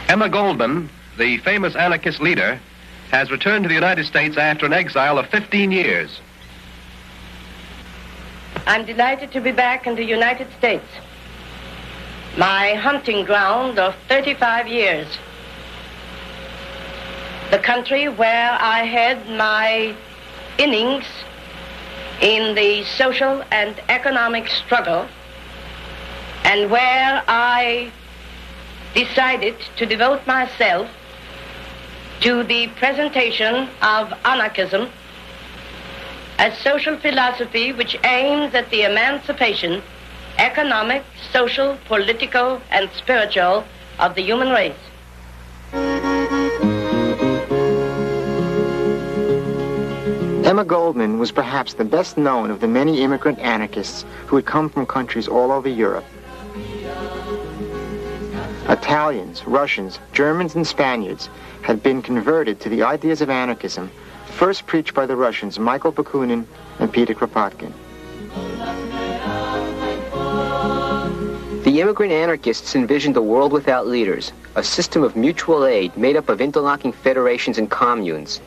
Emma Gольдман, the famous anarchist leader, has returned to the United States after an exile of 15 years. I'm delighted to be back in the United States, my hunting ground of 35 years. The country where I had my innings in the social and economic struggle, and where I decided to devote myself to the presentation of anarchism as social philosophy which aims at the emancipation, economic, social, political, and spiritual of the human race. Emma Gольдман was perhaps the best known of the many immigrant anarchists who had come from countries all over Europe. Italians, Russians, Germans, and Spaniards had been converted to the ideas of anarchism, first preached by the Russians Michael Bakunin and Peter Kropotkin. The immigrant anarchists envisioned a world without leaders, a system of mutual aid made up of interlocking federations and communes.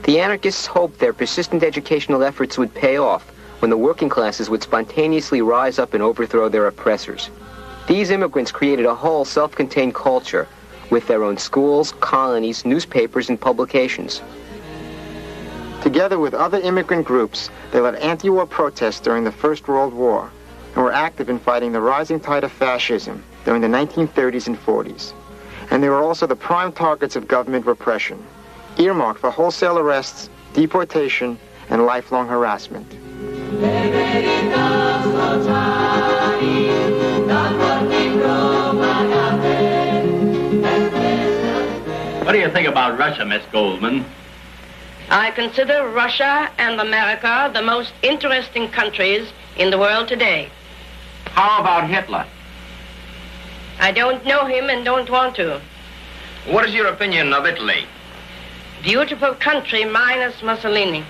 The anarchists hoped their persistent educational efforts would pay off when the working classes would spontaneously rise up and overthrow their oppressors. These immigrants created a whole self-contained culture with their own schools, colonies, newspapers, and publications. Together with other immigrant groups, they led anti-war protests during the First World War and were active in fighting the rising tide of fascism during the 1930s and 40s. And they were also the prime targets of government repression, earmarked for wholesale arrests, deportation, and lifelong harassment. What do you think about Russia, Miss Gольдман? I consider Russia and America the most interesting countries in the world today. How about Hitler? I don't know him and don't want to. What is your opinion of Italy? Beautiful country minus Mussolini.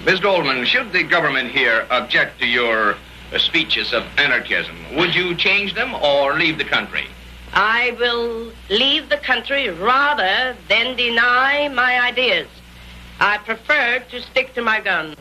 Miss Gольdmан, should the government here object to your speeches of anarchism, would you change them or leave the country? I will leave the country rather than deny my ideas. I prefer to stick to my gun.